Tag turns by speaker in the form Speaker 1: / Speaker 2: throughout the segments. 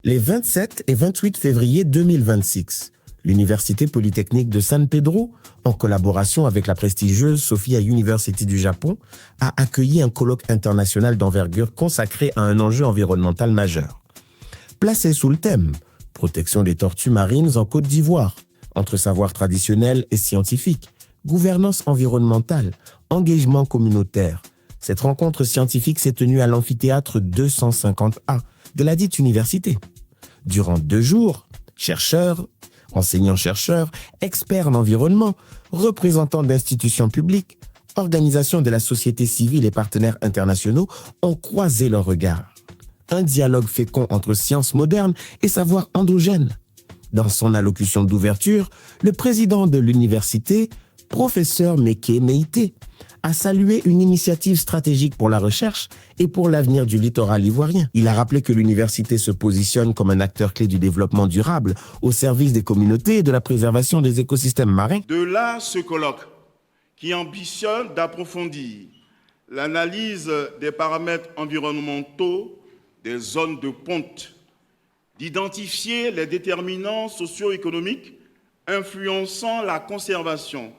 Speaker 1: Les 27 et 28 février 2026, l'Université Polytechnique de San Pedro, en collaboration avec la prestigieuse Sophia University du Japon, a accueilli un colloque international d'envergure consacré à un enjeu environnemental majeur. Placé sous le thème « Protection des tortues marines en Côte d'Ivoire », entre savoir traditionnel et scientifique, gouvernance environnementale, engagement communautaire, cette rencontre scientifique s'est tenue à l'amphithéâtre 250A de la dite université. Durant 2 jours, chercheurs, enseignants-chercheurs, experts en environnement, représentants d'institutions publiques, organisations de la société civile et partenaires internationaux ont croisé leurs regards. Un dialogue fécond entre sciences modernes et savoir endogène. Dans son allocution d'ouverture, le président de l'université, professeur Meke Meïté, a salué une initiative stratégique pour la recherche et pour l'avenir du littoral ivoirien. Il a rappelé que l'université se positionne comme un acteur clé du développement durable au service des communautés et de la préservation des écosystèmes marins.
Speaker 2: De là, ce colloque qui ambitionne d'approfondir l'analyse des paramètres environnementaux des zones de ponte, d'identifier les déterminants socio-économiques influençant la conservation,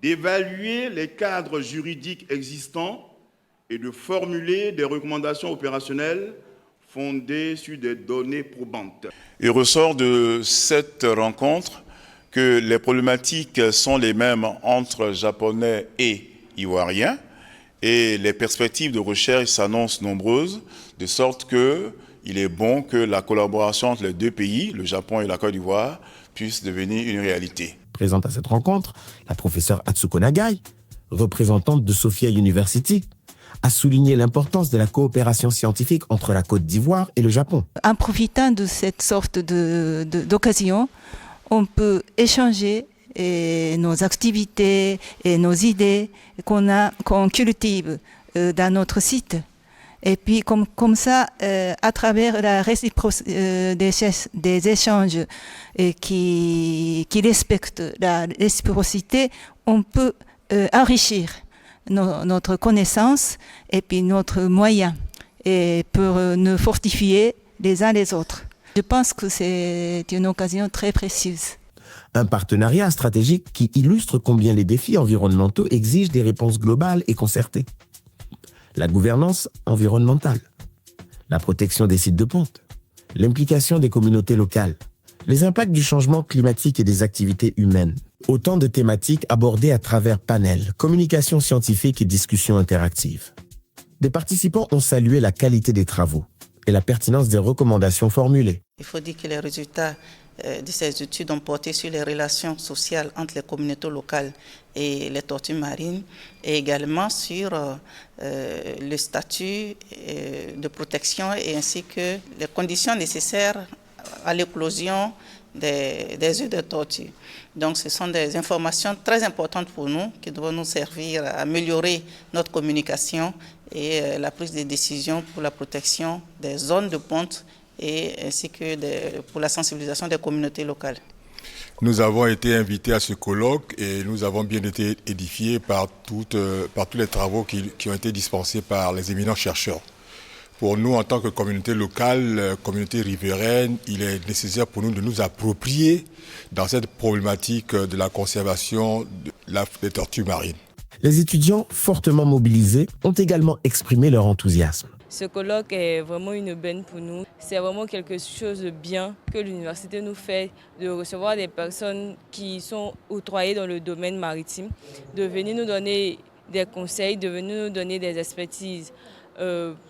Speaker 2: d'évaluer les cadres juridiques existants et de formuler des recommandations opérationnelles fondées sur des données probantes.
Speaker 3: Il ressort de cette rencontre que les problématiques sont les mêmes entre Japonais et Ivoiriens et les perspectives de recherche s'annoncent nombreuses, de sorte qu'il est bon que la collaboration entre les 2 pays, le Japon et la Côte d'Ivoire, puisse devenir une réalité.
Speaker 1: Présente à cette rencontre, la professeure Atsuko Nagai, représentante de Sophia University, a souligné l'importance de la coopération scientifique entre la Côte d'Ivoire et le Japon.
Speaker 4: En profitant de cette sorte d'occasion, on peut échanger nos activités et nos idées qu'on cultive dans notre site. Et puis comme ça, à travers la réciprocité des échanges qui respectent la réciprocité, on peut enrichir notre connaissance et puis notre moyen et pour nous fortifier les uns les autres. Je pense que c'est une occasion très précieuse.
Speaker 1: Un partenariat stratégique qui illustre combien les défis environnementaux exigent des réponses globales et concertées. La gouvernance environnementale, la protection des sites de ponte, l'implication des communautés locales, les impacts du changement climatique et des activités humaines. Autant de thématiques abordées à travers panels, communication scientifique et discussions interactives. Des participants ont salué la qualité des travaux et la pertinence des recommandations formulées.
Speaker 5: Il faut dire que les résultats de ces études ont porté sur les relations sociales entre les communautés locales et les tortues marines et également sur le statut de protection et ainsi que les conditions nécessaires à l'éclosion des œufs de tortue. Donc ce sont des informations très importantes pour nous qui doivent nous servir à améliorer notre communication et la prise de décision pour la protection des zones de ponte et ainsi que pour la sensibilisation des communautés locales.
Speaker 6: Nous avons été invités à ce colloque et nous avons bien été édifiés par tous les travaux qui ont été dispensés par les éminents chercheurs. Pour nous, en tant que communauté locale, communauté riveraine, il est nécessaire pour nous de nous approprier dans cette problématique de la conservation des tortues marines.
Speaker 1: Les étudiants fortement mobilisés ont également exprimé leur enthousiasme.
Speaker 7: Ce colloque est vraiment une aubaine pour nous. C'est vraiment quelque chose de bien que l'université nous fait, de recevoir des personnes qui sont octroyées dans le domaine maritime, de venir nous donner des conseils, de venir nous donner des expertises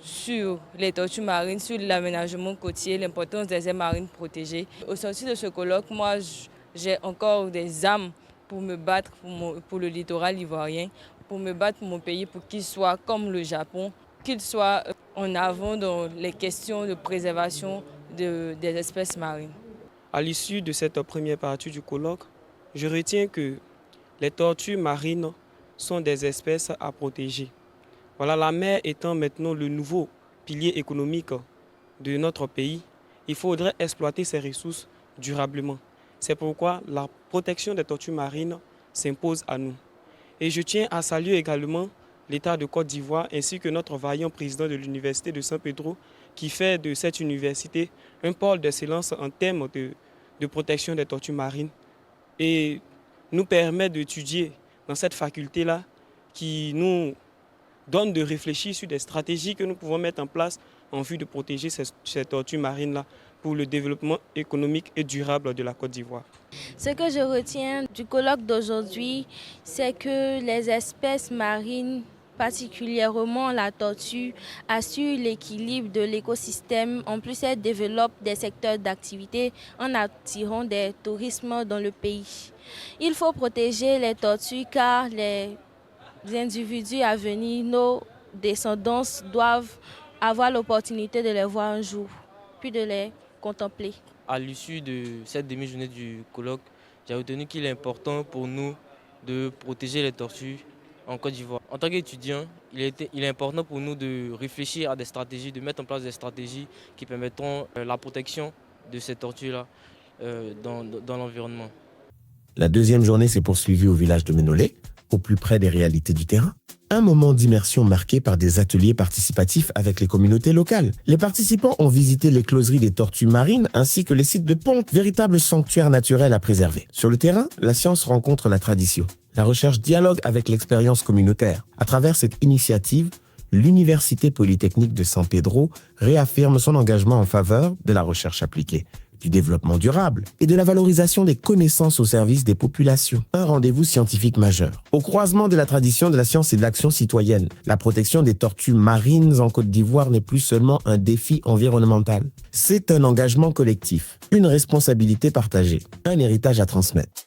Speaker 7: sur les tortues marines, sur l'aménagement côtier, l'importance des aires marines protégées. Au sortir de ce colloque, moi, j'ai encore des âmes pour me battre pour le littoral ivoirien, pour me battre pour mon pays, pour qu'il soit comme le Japon, qu'il soit en avant dans les questions de préservation des espèces marines.
Speaker 8: À l'issue de cette première partie du colloque, je retiens que les tortues marines sont des espèces à protéger. Voilà, la mer étant maintenant le nouveau pilier économique de notre pays, il faudrait exploiter ces ressources durablement. C'est pourquoi la protection des tortues marines s'impose à nous. Et je tiens à saluer également l'État de Côte d'Ivoire ainsi que notre vaillant président de l'Université de San Pedro qui fait de cette université un pôle d'excellence en termes de protection des tortues marines et nous permet d'étudier dans cette faculté-là qui nous donne de réfléchir sur des stratégies que nous pouvons mettre en place en vue de protéger ces tortues marines-là pour le développement économique et durable de la Côte d'Ivoire.
Speaker 9: Ce que je retiens du colloque d'aujourd'hui, c'est que les espèces marines, particulièrement la tortue, assurent l'équilibre de l'écosystème. En plus, elle développe des secteurs d'activité en attirant des tourismes dans le pays. Il faut protéger les tortues car les individus à venir, nos descendants, doivent avoir l'opportunité de les voir un jour, puis de les contempler.
Speaker 10: À l'issue de cette demi-journée du colloque, j'ai retenu qu'il est important pour nous de protéger les tortues en Côte d'Ivoire. En tant qu'étudiant, il est important pour nous de réfléchir à des stratégies, de mettre en place des stratégies qui permettront la protection de ces tortues-là dans l'environnement.
Speaker 1: La deuxième journée s'est poursuivie au village de Ménolé, au plus près des réalités du terrain. Un moment d'immersion marqué par des ateliers participatifs avec les communautés locales. Les participants ont visité les closeries des tortues marines ainsi que les sites de ponte, véritables sanctuaires naturels à préserver. Sur le terrain, la science rencontre la tradition. La recherche dialogue avec l'expérience communautaire. À travers cette initiative, l'Université polytechnique de San Pedro réaffirme son engagement en faveur de la recherche appliquée, du développement durable et de la valorisation des connaissances au service des populations. Un rendez-vous scientifique majeur. Au croisement de la tradition de la science et de l'action citoyenne, la protection des tortues marines en Côte d'Ivoire n'est plus seulement un défi environnemental. C'est un engagement collectif, une responsabilité partagée, un héritage à transmettre.